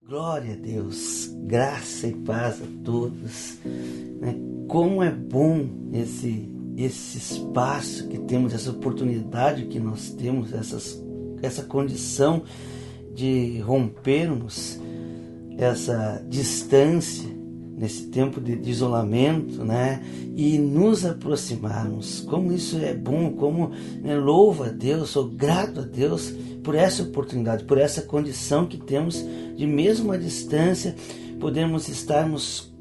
Glória a Deus, graça e paz a todos. Como é bom esse espaço que temos, essa oportunidade que nós temos, essa condição de rompermos essa distância nesse tempo de isolamento, e nos aproximarmos. Como isso é bom, como louvo a Deus, sou grato a Deus por essa oportunidade, por essa condição que temos de mesmo à distância, podemos estarmos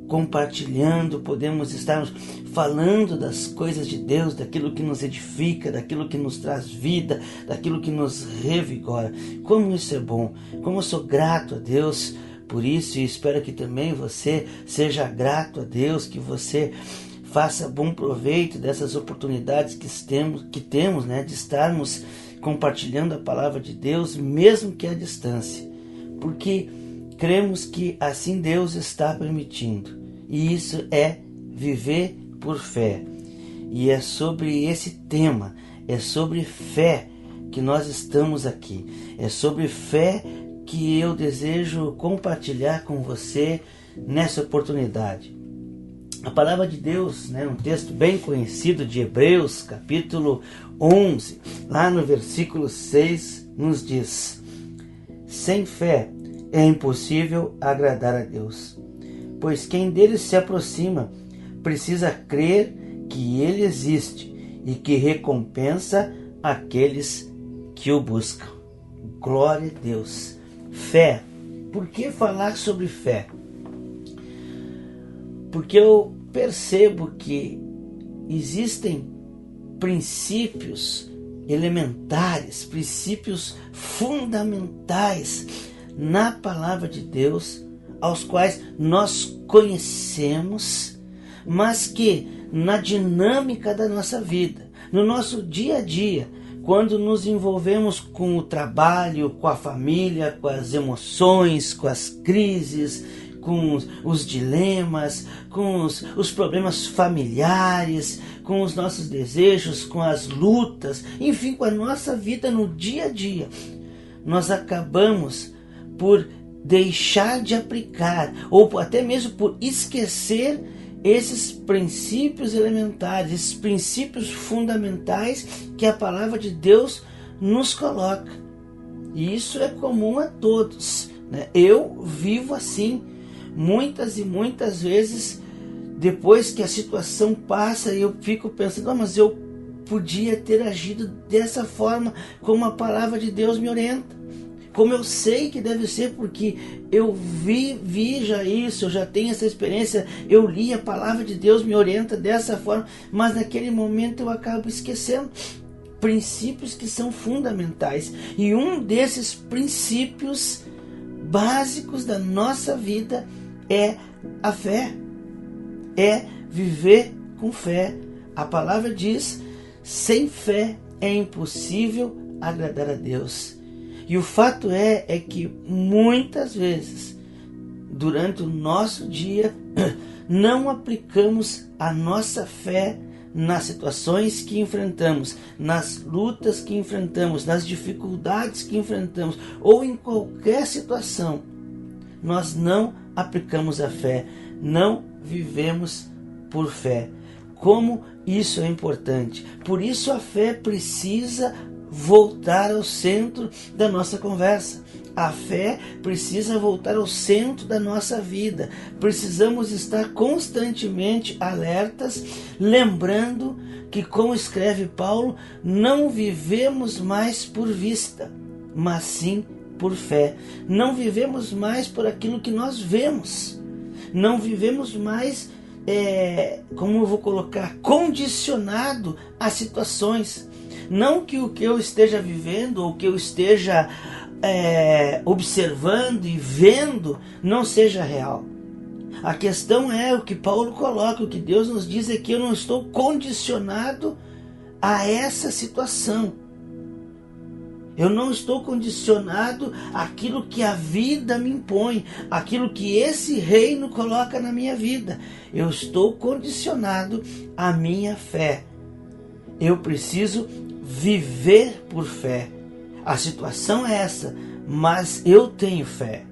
compartilhando, podemos estarmos falando das coisas de Deus, daquilo que nos edifica, daquilo que nos traz vida, daquilo que nos revigora. Como isso é bom, como eu sou grato a Deus por isso, e espero que também você seja grato a Deus, que você faça bom proveito dessas oportunidades que temos, de estarmos compartilhando a palavra de Deus, mesmo que à distância, porque cremos que assim Deus está permitindo, e isso é viver por fé. E é sobre esse tema, é sobre fé que nós estamos aqui, é sobre fé que eu desejo compartilhar com você nessa oportunidade. A palavra de Deus, um texto bem conhecido de Hebreus, capítulo 11, lá no versículo 6, nos diz: sem fé é impossível agradar a Deus, pois quem dele se aproxima precisa crer que ele existe e que recompensa aqueles que o buscam. Glória a Deus. Fé. Por que falar sobre fé? Porque eu percebo que existem princípios elementares, princípios fundamentais na palavra de Deus, aos quais nós conhecemos, mas que na dinâmica da nossa vida, no nosso dia a dia, quando nos envolvemos com o trabalho, com a família, com as emoções, com as crises, com os dilemas, com os problemas familiares, com os nossos desejos, com as lutas, enfim, com a nossa vida no dia a dia, nós acabamos por deixar de aplicar, ou até mesmo por esquecer esses princípios elementares, esses princípios fundamentais que a palavra de Deus nos coloca. E isso é comum a todos, Eu vivo assim, muitas e muitas vezes, depois que a situação passa, eu fico pensando, mas eu podia ter agido dessa forma, como a palavra de Deus me orienta. Como eu sei que deve ser, porque eu vi já isso, eu já tenho essa experiência, eu li a palavra de Deus, me orienta dessa forma, mas naquele momento eu acabo esquecendo princípios que são fundamentais. E um desses princípios básicos da nossa vida é a fé, é viver com fé. A palavra diz: sem fé é impossível agradar a Deus. E o fato é que muitas vezes, durante o nosso dia, não aplicamos a nossa fé nas situações que enfrentamos, nas lutas que enfrentamos, nas dificuldades que enfrentamos, ou em qualquer situação. Nós não aplicamos a fé, não vivemos por fé. Como isso é importante. Por isso a fé precisa voltar ao centro da nossa conversa. A fé precisa voltar ao centro da nossa vida. Precisamos estar constantemente alertas, lembrando que, como escreve Paulo, não vivemos mais por vista, mas sim por fé. Não vivemos mais por aquilo que nós vemos. Não vivemos mais, como eu vou colocar, condicionado a situações. Não que o que eu esteja vivendo, ou que eu esteja observando e vendo, não seja real. A questão é o que Paulo coloca, o que Deus nos diz é que eu não estou condicionado a essa situação. Eu não estou condicionado àquilo que a vida me impõe, àquilo que esse reino coloca na minha vida. Eu estou condicionado à minha fé. Eu preciso viver por fé. A situação é essa, mas eu tenho fé.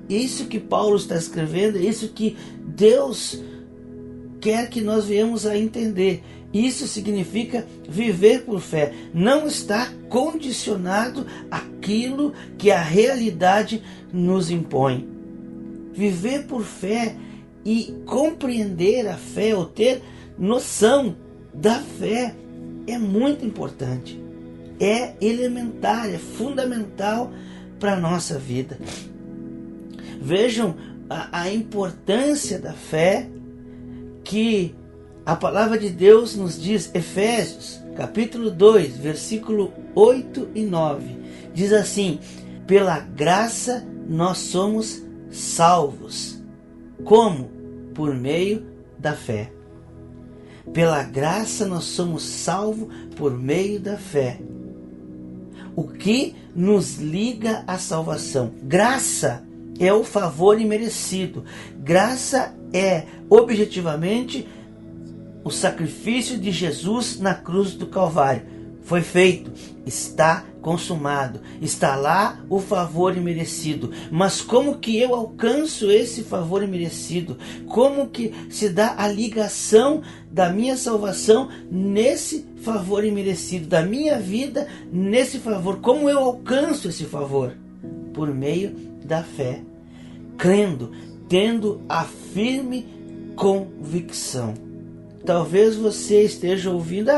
isso que Paulo está escrevendo, é isso que Deus quer que nós venhamos a entender. Isso significa viver por fé. Não está condicionado àquilo que a realidade nos impõe. Viver por fé e compreender a fé, ou ter noção da fé, é muito importante. É elementar, é fundamental para a nossa vida. Vejam a importância da fé que a palavra de Deus nos diz. Efésios, capítulo 2, versículo 8 e 9. Diz assim: pela graça nós somos salvos. Como? Por meio da fé. Pela graça nós somos salvos por meio da fé. O que nos liga à salvação? Graça é o favor imerecido. Graça é, objetivamente, o sacrifício de Jesus na cruz do Calvário. Foi feito, está consumado, está lá o favor imerecido. Mas como que eu alcanço esse favor imerecido? Como que se dá a ligação da minha salvação nesse favor imerecido, da minha vida nesse favor? Como eu alcanço esse favor? Por meio da fé, crendo, tendo a firme convicção. Talvez você esteja ouvindo: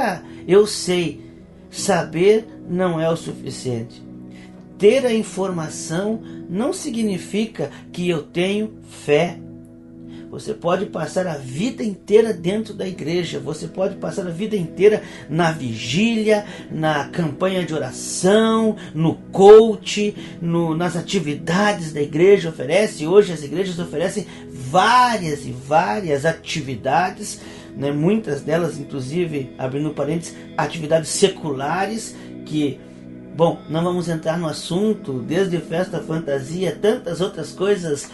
eu sei. Saber não é o suficiente. Ter a informação não significa que eu tenho fé. Você pode passar a vida inteira dentro da igreja, você pode passar a vida inteira na vigília, na campanha de oração, no coach, nas atividades da igreja. Hoje as igrejas oferecem várias e várias atividades, né? Muitas delas, inclusive, abrindo parênteses, atividades seculares que, bom, não vamos entrar no assunto, desde festa, fantasia, tantas outras coisas,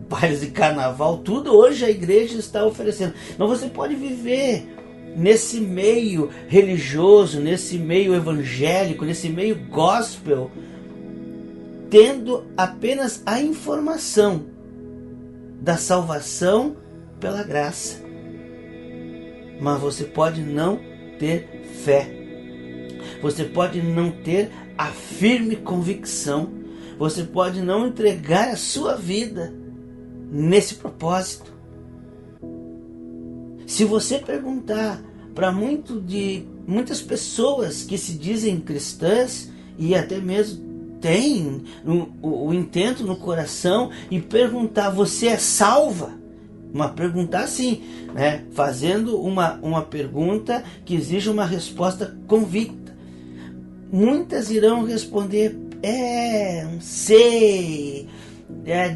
bailes de carnaval, tudo hoje a igreja está oferecendo. Mas você pode viver nesse meio religioso, nesse meio evangélico, nesse meio gospel, tendo apenas a informação da salvação pela graça. Mas você pode não ter fé. Você pode não ter a firme convicção. Você pode não entregar a sua vida nesse propósito. Se você perguntar para muitas pessoas que se dizem cristãs e até mesmo têm o intento no coração, e perguntar: você é salva? Uma pergunta assim, né? Fazendo uma pergunta que exige uma resposta convicta. Muitas irão responder: não sei,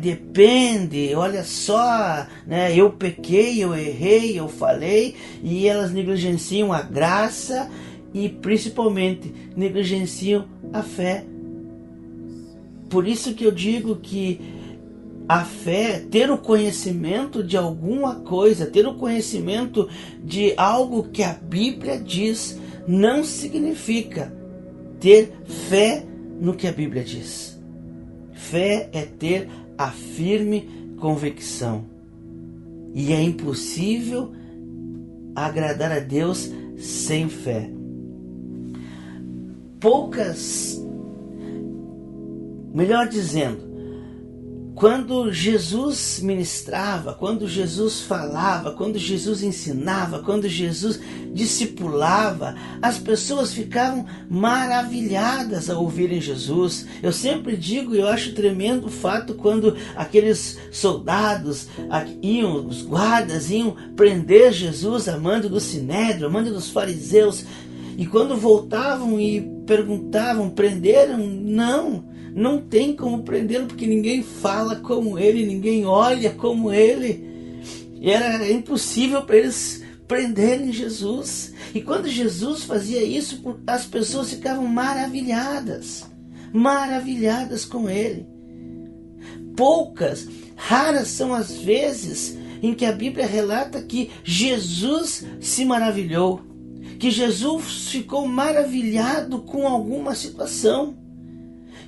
depende, olha só, né? Eu pequei, eu errei, eu falei. E elas negligenciam a graça e principalmente negligenciam a fé. Por isso que eu digo que a fé, ter o conhecimento de alguma coisa, ter o conhecimento de algo que a Bíblia diz, não significa ter fé no que a Bíblia diz. Fé é ter a firme convicção. E é impossível agradar a Deus sem fé. Melhor dizendo, quando Jesus ministrava, quando Jesus falava, quando Jesus ensinava, quando Jesus discipulava, as pessoas ficavam maravilhadas ao ouvirem Jesus. Eu sempre digo, eu acho tremendo o fato quando aqueles soldados os guardas iam prender Jesus a mando do Sinédrio, a mando dos fariseus, e quando voltavam e perguntavam: prenderam? Não tem como prendê-lo, porque ninguém fala como ele, ninguém olha como ele. E era impossível para eles prenderem Jesus. E quando Jesus fazia isso, as pessoas ficavam maravilhadas com ele. Raras são as vezes em que a Bíblia relata que Jesus se maravilhou, que Jesus ficou maravilhado com alguma situação.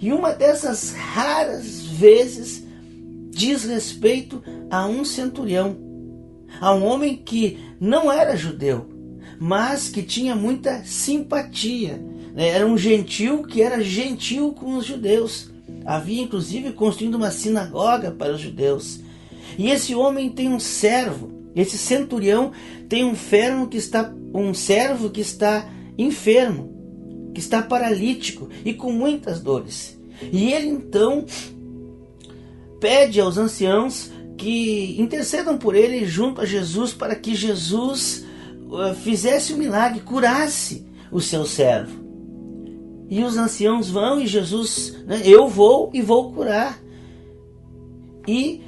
E uma dessas raras vezes diz respeito a um centurião, a um homem que não era judeu, mas que tinha muita simpatia. Era um gentil que era gentil com os judeus. Havia inclusive construído uma sinagoga para os judeus. E esse homem tem um servo. Esse centurião tem um servo que está enfermo, que está paralítico e com muitas dores. E ele então pede aos anciãos que intercedam por ele junto a Jesus, para que Jesus fizesse o milagre, curasse o seu servo. E os anciãos vão e Jesus, eu vou e vou curar. E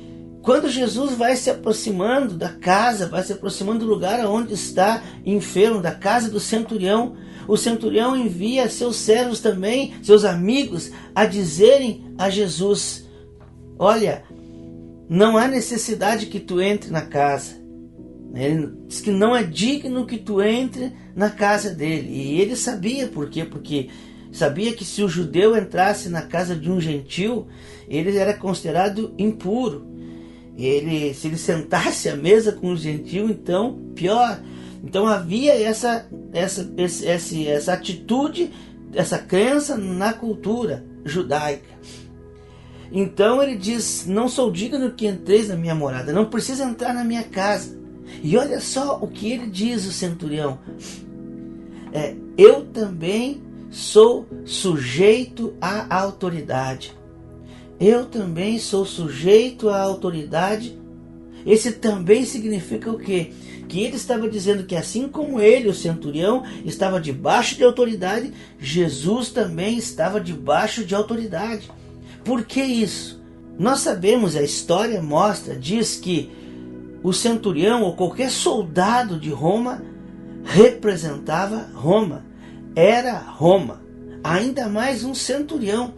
quando Jesus vai se aproximando da casa, vai se aproximando do lugar onde está enfermo, da casa do centurião, o centurião envia seus servos também, seus amigos, a dizerem a Jesus: olha, não há necessidade que tu entre na casa. Ele diz que não é digno que tu entre na casa dele. E ele sabia por quê? Porque sabia que se o judeu entrasse na casa de um gentil, ele era considerado impuro. Se ele sentasse à mesa com o gentil, então pior. Então havia essa atitude, essa crença na cultura judaica. Então ele diz: não sou digno que entreis na minha morada, não precisa entrar na minha casa. E olha só o que ele diz, o centurião: eu também sou sujeito à autoridade. Eu também sou sujeito à autoridade. Esse também significa o quê? Que ele estava dizendo que assim como ele, o centurião, estava debaixo de autoridade, Jesus também estava debaixo de autoridade. Por que isso? Nós sabemos, a história mostra, diz que o centurião ou qualquer soldado de Roma representava Roma, era Roma. Ainda mais um centurião,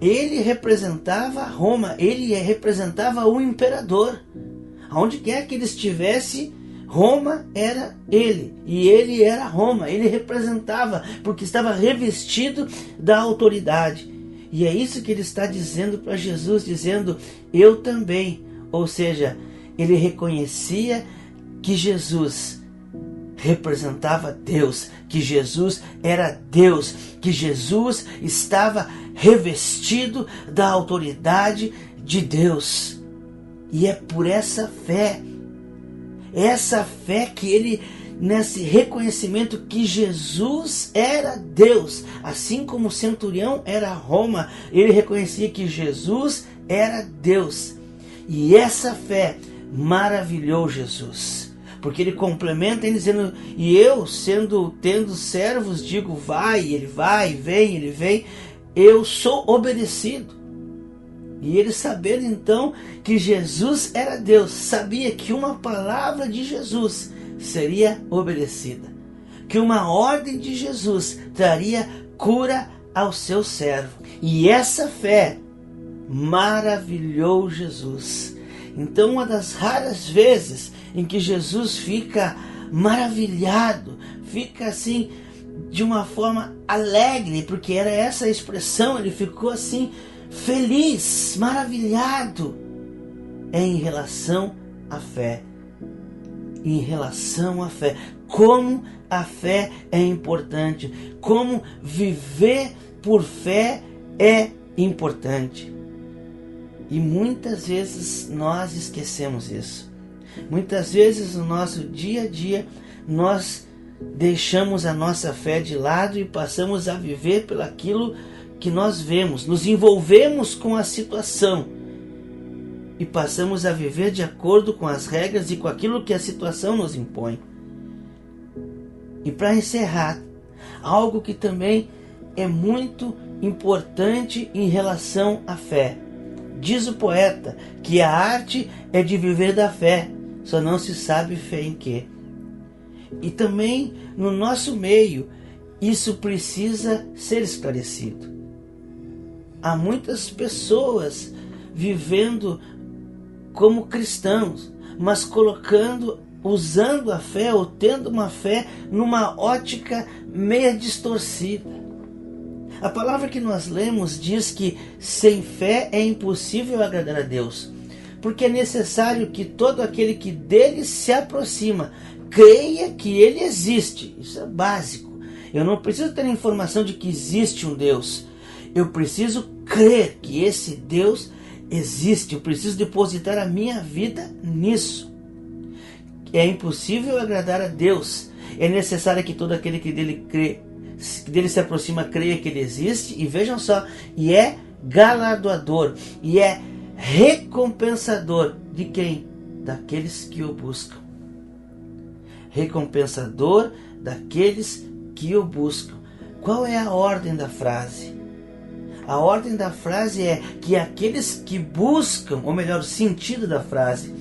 ele representava Roma, ele representava o imperador. Aonde quer que ele estivesse, Roma era ele, e ele era Roma, ele representava, porque estava revestido da autoridade. E é isso que ele está dizendo para Jesus, dizendo: eu também. Ou seja, ele reconhecia que Jesus representava Deus, que Jesus era Deus, que Jesus estava revestido da autoridade de Deus. E é por essa fé que ele, nesse reconhecimento que Jesus era Deus, assim como o centurião era Roma, ele reconhecia que Jesus era Deus. E essa fé maravilhou Jesus, porque ele complementa ele dizendo: e eu, tendo servos, digo vai, ele vai, vem, ele vem, eu sou obedecido. E ele, sabendo então que Jesus era Deus, sabia que uma palavra de Jesus seria obedecida, que uma ordem de Jesus traria cura ao seu servo. E essa fé maravilhou Jesus. Então, uma das raras vezes em que Jesus fica maravilhado, fica assim de uma forma alegre, porque era essa a expressão, ele ficou assim feliz, maravilhado, é em relação à fé. Em relação à fé, como a fé é importante, como viver por fé é importante. E muitas vezes nós esquecemos isso. Muitas vezes no nosso dia a dia nós deixamos a nossa fé de lado e passamos a viver pelo aquilo que nós vemos, nos envolvemos com a situação e passamos a viver de acordo com as regras e com aquilo que a situação nos impõe. E para encerrar, algo que também é muito importante em relação à fé. Diz o poeta que a arte é de viver da fé, só não se sabe fé em quê. E também no nosso meio isso precisa ser esclarecido. Há muitas pessoas vivendo como cristãos, mas usando a fé ou tendo uma fé numa ótica meio distorcida. A palavra que nós lemos diz que sem fé é impossível agradar a Deus, porque é necessário que todo aquele que dele se aproxima creia que ele existe. Isso é básico. Eu não preciso ter a informação de que existe um Deus. Eu preciso crer que esse Deus existe. Eu preciso depositar a minha vida nisso. É impossível agradar a Deus. É necessário que todo aquele que dele se aproxima creia que ele existe. E vejam só, e é galardoador, e é recompensador de quem? Daqueles que o buscam. Recompensador daqueles que o buscam. Qual é a ordem da frase? A ordem da frase é que aqueles que buscam, ou melhor, o sentido da frase,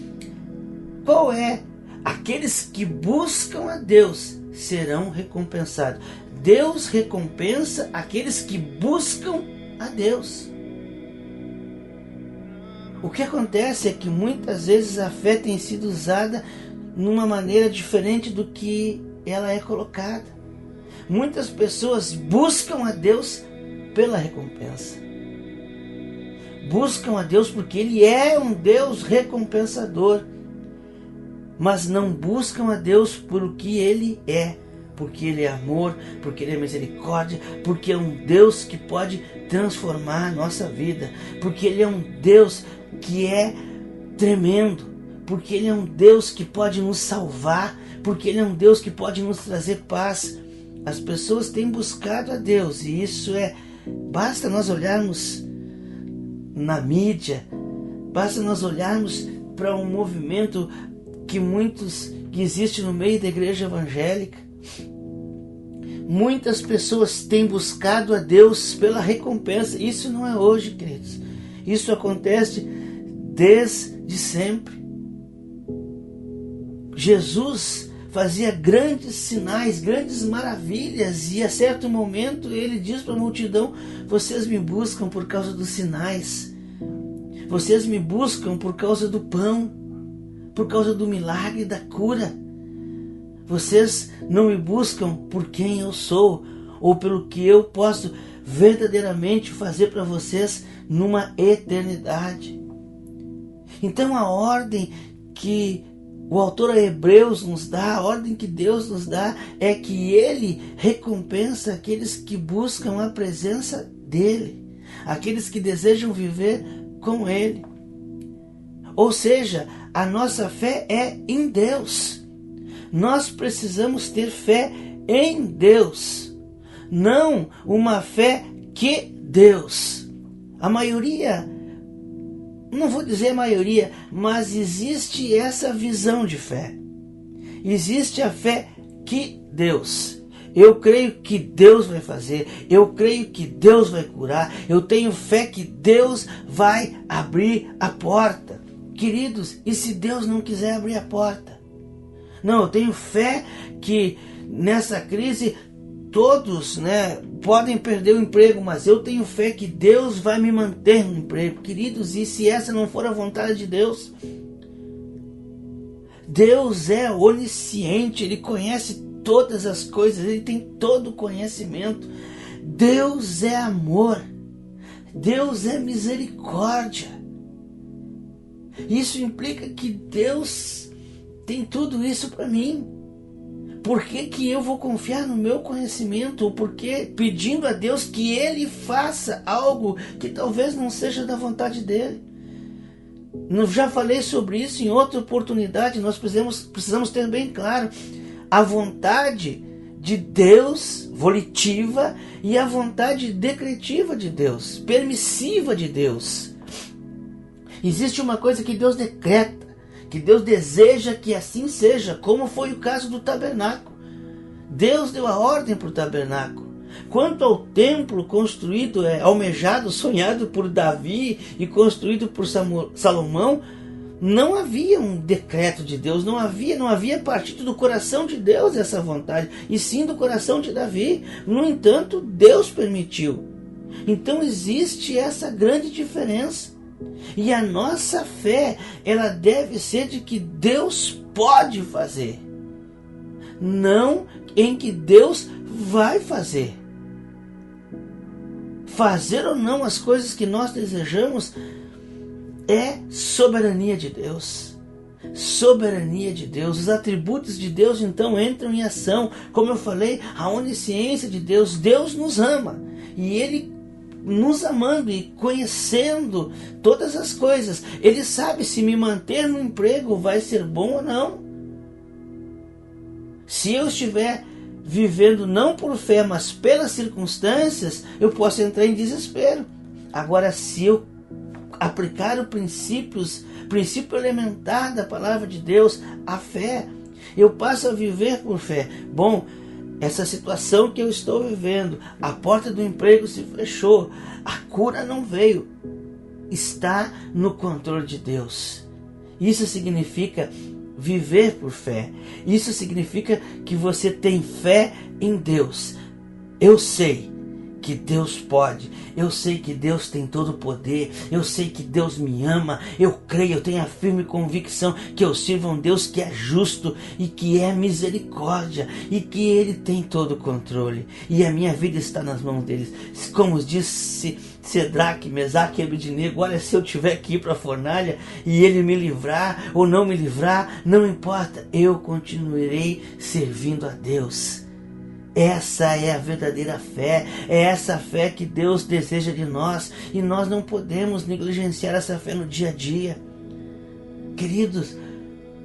qual é? Aqueles que buscam a Deus serão recompensados. Deus recompensa aqueles que buscam a Deus. O que acontece é que muitas vezes a fé tem sido usada numa maneira diferente do que ela é colocada. Muitas pessoas buscam a Deus pela recompensa. Buscam a Deus porque Ele é um Deus recompensador. Mas não buscam a Deus por o que Ele é. Porque Ele é amor, porque Ele é misericórdia, porque é um Deus que pode transformar a nossa vida. Porque Ele é um Deus que é tremendo. Porque Ele é um Deus que pode nos salvar. Porque Ele é um Deus que pode nos trazer paz. As pessoas têm buscado a Deus e isso basta nós olharmos na mídia, basta nós olharmos para um movimento que existe no meio da igreja evangélica. Muitas pessoas têm buscado a Deus pela recompensa. Isso não é hoje, queridos. Isso acontece desde sempre. Jesus fazia grandes sinais, grandes maravilhas, e a certo momento ele diz para a multidão: vocês me buscam por causa dos sinais, vocês me buscam por causa do pão, por causa do milagre da cura. Vocês não me buscam por quem eu sou, ou pelo que eu posso verdadeiramente fazer para vocês numa eternidade. Então a ordem que o autor a Hebreus nos dá, a ordem que Deus nos dá, é que Ele recompensa aqueles que buscam a presença dEle, aqueles que desejam viver com Ele. Ou seja, a nossa fé é em Deus. Nós precisamos ter fé em Deus, não uma fé que Deus. A maioria, não vou dizer a maioria, mas existe essa visão de fé. Existe a fé que Deus. Eu creio que Deus vai fazer, eu creio que Deus vai curar, eu tenho fé que Deus vai abrir a porta. Queridos, e se Deus não quiser abrir a porta? Não, eu tenho fé que nessa crise todos, podem perder o emprego, mas eu tenho fé que Deus vai me manter no emprego. Queridos, e se essa não for a vontade de Deus? Deus é onisciente, Ele conhece todas as coisas, Ele tem todo o conhecimento. Deus é amor, Deus é misericórdia. Isso implica que Deus tem tudo isso para mim. Por que eu vou confiar no meu conhecimento? Ou porque pedindo a Deus que Ele faça algo que talvez não seja da vontade dEle? Eu já falei sobre isso em outra oportunidade. Nós precisamos ter bem claro a vontade de Deus, volitiva, e a vontade decretiva de Deus, permissiva de Deus. Existe uma coisa que Deus decreta, que Deus deseja que assim seja, como foi o caso do tabernáculo. Deus deu a ordem para o tabernáculo. Quanto ao templo construído, almejado, sonhado por Davi e construído por Salomão, não havia um decreto de Deus, não havia partido do coração de Deus essa vontade, e sim do coração de Davi. No entanto, Deus permitiu. Então existe essa grande diferença. E a nossa fé, ela deve ser de que Deus pode fazer, não em que Deus vai fazer. Fazer ou não as coisas que nós desejamos é soberania de Deus. Soberania de Deus. Os atributos de Deus então entram em ação. Como eu falei, a onisciência de Deus. Deus nos ama. E Ele, nos amando e conhecendo todas as coisas, Ele sabe se me manter no emprego vai ser bom ou não. Se eu estiver vivendo não por fé, mas pelas circunstâncias, eu posso entrar em desespero. Agora, se eu aplicar o princípio elementar da palavra de Deus, a fé, eu passo a viver por fé. Bom, essa situação que eu estou vivendo, a porta do emprego se fechou, a cura não veio, está no controle de Deus. Isso significa viver por fé. Isso significa que você tem fé em Deus. Eu sei que Deus pode, eu sei que Deus tem todo o poder, eu sei que Deus me ama, eu creio, eu tenho a firme convicção que eu sirvo a um Deus que é justo e que é misericórdia e que Ele tem todo o controle e a minha vida está nas mãos dele. Como disse Cedraque, Mesaque e Abednego, olha, se eu tiver que ir para a fornalha e Ele me livrar ou não me livrar, não importa, eu continuarei servindo a Deus. Essa é a verdadeira fé, é essa fé que Deus deseja de nós e nós não podemos negligenciar essa fé no dia a dia. Queridos,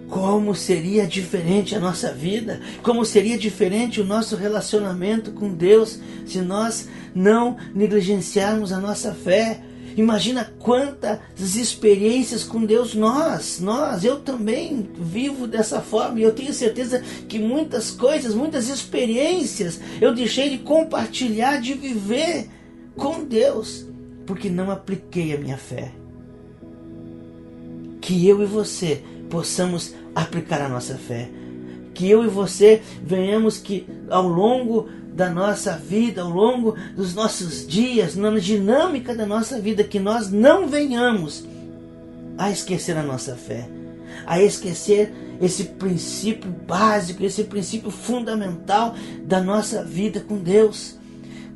como seria diferente a nossa vida, como seria diferente o nosso relacionamento com Deus se nós não negligenciarmos a nossa fé. Imagina quantas experiências com Deus eu também vivo dessa forma e eu tenho certeza que muitas coisas, muitas experiências eu deixei de compartilhar, de viver com Deus, porque não apliquei a minha fé. Que eu e você possamos aplicar a nossa fé, que eu e você venhamos que ao longo da nossa vida, ao longo dos nossos dias, na dinâmica da nossa vida, que nós não venhamos a esquecer a nossa fé, a esquecer esse princípio básico, esse princípio fundamental da nossa vida com Deus.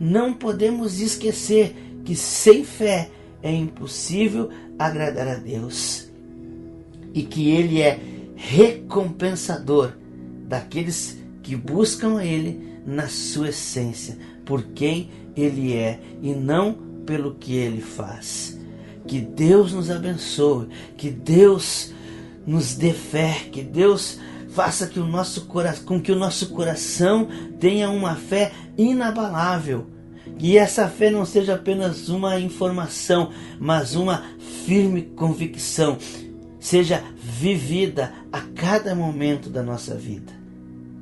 Não podemos esquecer que sem fé é impossível agradar a Deus e que Ele é recompensador daqueles que buscam Ele na sua essência, por quem Ele é e não pelo que Ele faz. Que Deus nos abençoe, que Deus nos dê fé, que Deus faça que com que o nosso coração tenha uma fé inabalável. Que essa fé não seja apenas uma informação, mas uma firme convicção, seja vivida a cada momento da nossa vida.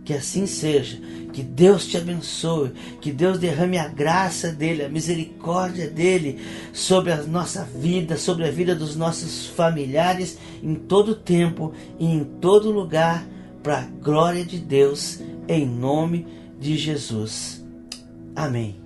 Que assim seja, que Deus te abençoe, que Deus derrame a graça dEle, a misericórdia dEle sobre a nossa vida, sobre a vida dos nossos familiares, em todo tempo e em todo lugar, para a glória de Deus, em nome de Jesus. Amém.